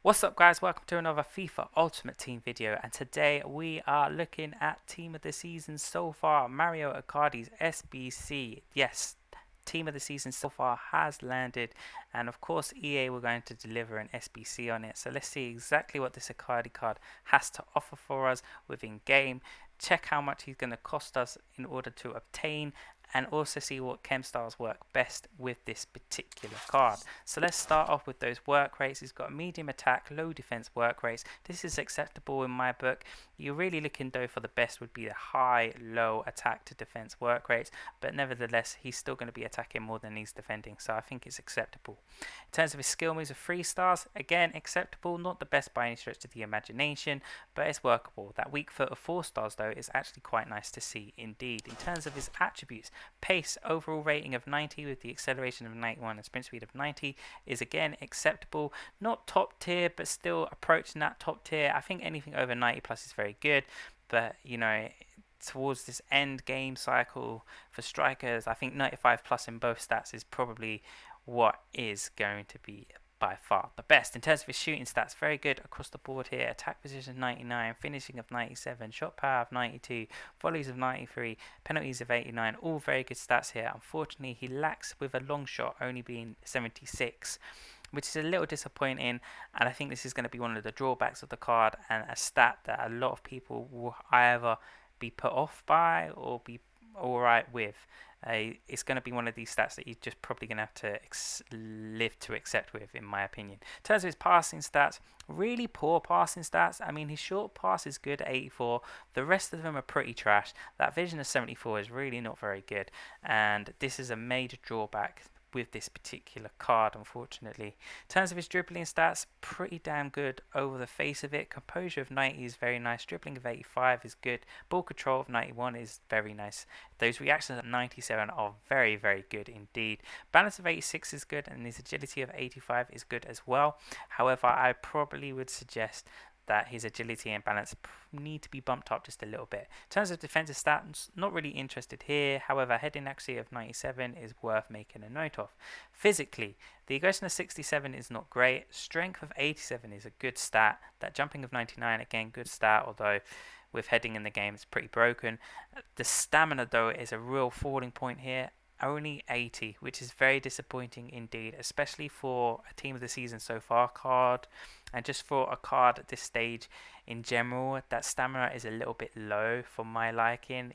What's up guys, welcome to another FIFA Ultimate Team video, and today we are looking at Team of the Season so far, Mauro Icardi's SBC. Yes, Team of the Season so far has landed, and of course EA were going to deliver an SBC on it. So let's see exactly what this Icardi card has to offer for us within game, check how much he's going to cost us in order to obtain, and also see what chem styles work best with this particular card. So let's start off with those work rates. He's got medium attack, low defense work rates. This is acceptable in my book. You're really looking though for the best would be the high, low attack to defense work rates, but nevertheless he's still going to be attacking more than he's defending, so I think it's acceptable. In terms of his skill moves of 3 stars, again acceptable, not the best by any stretch of the imagination, but it's workable. That weak foot of 4 stars though is actually quite nice to see indeed. In terms of his attributes, pace, overall rating of 90 with the acceleration of 91 and sprint speed of 90 is again acceptable. Not top tier, but still approaching that top tier. I think anything over 90 plus is very good, but you know, towards this end game cycle for strikers, I think 95 plus in both stats is probably what is going to be by far the best. In terms of his shooting stats, very good across the board here. Attack position 99, finishing of 97, shot power of 92, volleys of 93, penalties of 89, all very good stats here. Unfortunately, he lacks with a long shot, only being 76, which is a little disappointing, and I think this is going to be one of the drawbacks of the card, and a stat that a lot of people will either be put off by or be alright with. It's going to be one of these stats that you're just probably going to have to live to accept with, in my opinion. In terms of his passing stats, really poor passing stats. I mean, his short pass is good at 84. The rest of them are pretty trash. That vision of 74 is really not very good, and this is a major drawback with this particular card, unfortunately. In terms of his dribbling stats, pretty damn good over the face of it. Composure of 90 is very nice. Dribbling of 85 is good. Ball control of 91 is very nice. Those reactions at 97 are very, very good indeed. Balance of 86 is good, and his agility of 85 is good as well. However, I probably would suggest that his agility and balance need to be bumped up just a little bit. In terms of defensive stats, not really interested here. However, heading accuracy of 97 is worth making a note of. Physically, the aggression of 67 is not great. Strength of 87 is a good stat. That jumping of 99, again, good stat, although with heading in the game it's pretty broken. The stamina though is a real falling point here. Only 80, which is very disappointing indeed, especially for a Team of the Season so far card, and just for a card at this stage in general. That stamina is a little bit low for my liking.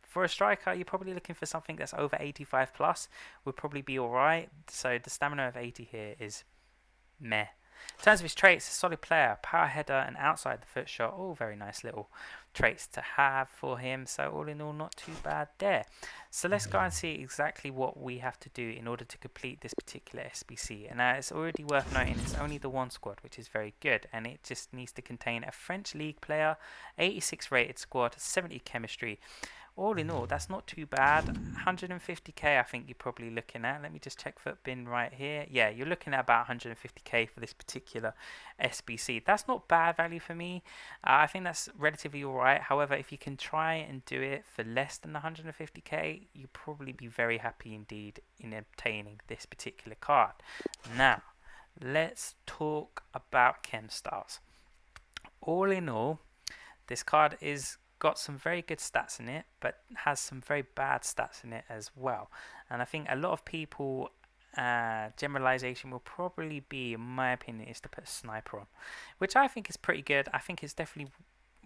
For a striker, you're probably looking for something that's over 85 plus, would probably be alright. So the stamina of 80 here is meh. In terms of his traits, a solid player, power header and outside the foot shot, all very nice little traits to have for him. So all in all, not too bad there. So let's go and see exactly what we have to do in order to complete this particular SBC. And it's already worth noting it's only the one squad, which is very good, and it just needs to contain a French league player, 86 rated squad, 70 chemistry. All in all, that's not too bad. 150k I think you're probably looking at. Let me just check foot bin right here. Yeah, you're looking at about 150k for this particular SBC. That's not bad value for me. I think that's relatively alright. However, if you can try and do it for less than 150k, you'll probably be very happy indeed in obtaining this particular card. Now, let's talk about chem styles. All in all, this card is got some very good stats in it, but has some very bad stats in it as well. And I think a lot of people, generalization will probably be, in my opinion, is to put sniper on, which I think is pretty good. I think it's definitely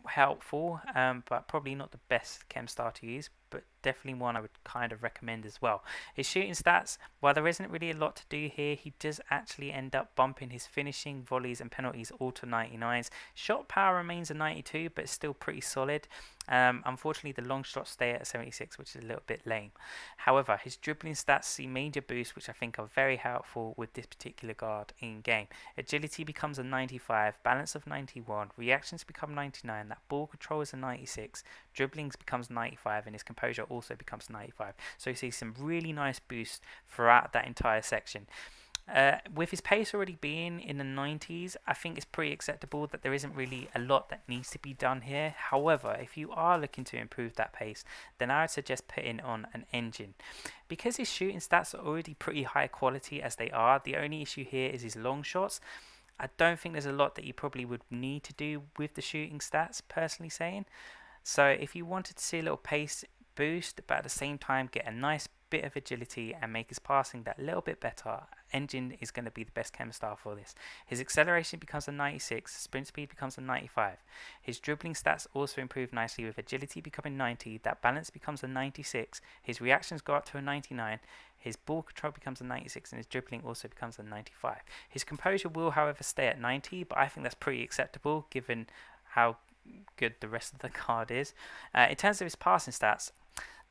helpful, but probably not the best chem style to use, but definitely one I would kind of recommend as well. His shooting stats, while there isn't really a lot to do here, he does actually end up bumping his finishing, volleys and penalties all to 99s. Shot power remains a 92, but still pretty solid. Unfortunately, the long shots stay at a 76, which is a little bit lame. However, his dribbling stats see major boosts, which I think are very helpful with this particular guard in game. Agility becomes a 95, balance of 91, reactions become 99, that ball control is a 96, dribblings becomes 95, and his composure also becomes 95. So you see some really nice boosts throughout that entire section. With his pace already being in the 90s, I think it's pretty acceptable that there isn't really a lot that needs to be done here. However, if you are looking to improve that pace, then I would suggest putting on an engine. Because his shooting stats are already pretty high quality as they are, the only issue here is his long shots. I don't think there's a lot that you probably would need to do with the shooting stats, personally saying. So if you wanted to see a little pace boost, but at the same time get a nice bit of agility and make his passing that little bit better, Engine is going to be the best chem star for this. His acceleration becomes a 96, sprint speed becomes a 95. His dribbling stats also improve nicely with agility becoming 90, that balance becomes a 96, his reactions go up to a 99, his ball control becomes a 96, and his dribbling also becomes a 95. His composure will, however, stay at 90, but I think that's pretty acceptable given how good the rest of the card is. In terms of his passing stats,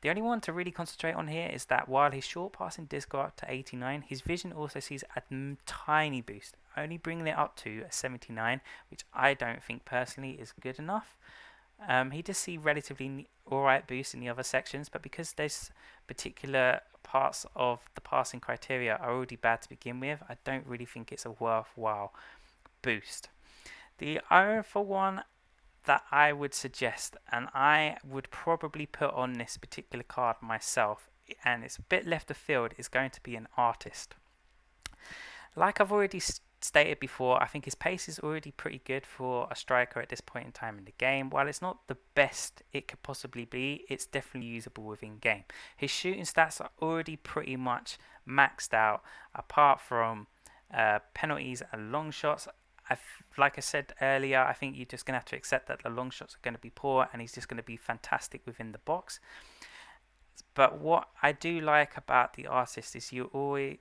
the only one to really concentrate on here is that while his short passing does go up to 89, his vision also sees a tiny boost, only bringing it up to a 79, which I don't think personally is good enough. He does see relatively alright boosts in the other sections, but because those particular parts of the passing criteria are already bad to begin with, I don't really think it's a worthwhile boost. The other one that I would suggest, and I would probably put on this particular card myself, and it's a bit left of field, is going to be an artist. Like I've already stated before, I think his pace is already pretty good for a striker at this point in time in the game. While it's not the best it could possibly be, it's definitely usable within game. His shooting stats are already pretty much maxed out, apart from penalties and long shots. Like I said earlier, I think you're just going to have to accept that the long shots are going to be poor and he's just going to be fantastic within the box. But what I do like about the artist is you're always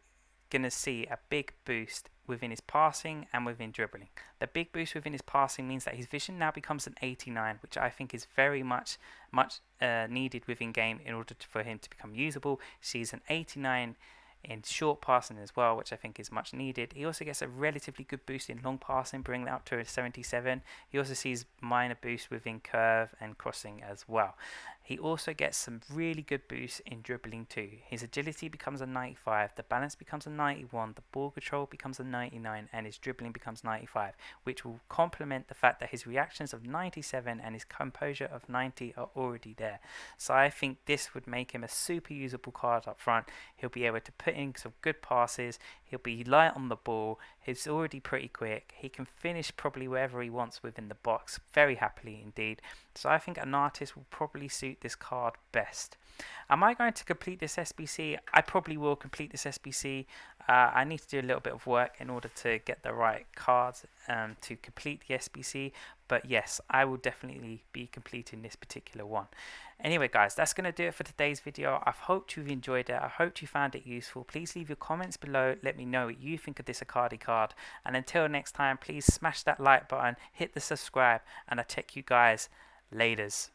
going to see a big boost within his passing and within dribbling. The big boost within his passing means that his vision now becomes an 89, which I think is very much needed within game in order for him to become usable. Sees an 89 in short passing as well, which I think is much needed. He also gets a relatively good boost in long passing, bringing it up to a 77. He also sees minor boosts within curve and crossing as well. He also gets some really good boosts in dribbling too. His agility becomes a 95, the balance becomes a 91, the ball control becomes a 99, and his dribbling becomes 95, which will complement the fact that his reactions of 97 and his composure of 90 are already there. So I think this would make him a super usable card up front. He'll be able to put in some good passes, he'll be light on the ball, he's already pretty quick, he can finish probably wherever he wants within the box very happily indeed. So I think an artist will probably suit this card best. Am I going to complete this SBC? I probably will complete this SBC. I need to do a little bit of work in order to get the right cards to complete the SBC. But yes, I will definitely be completing this particular one. Anyway guys, that's going to do it for today's video. I hope you've enjoyed it. I hope you found it useful. Please leave your comments below. Let me know what you think of this Icardi card. And until next time, please smash that like button, hit the subscribe, and I'll check you guys laters.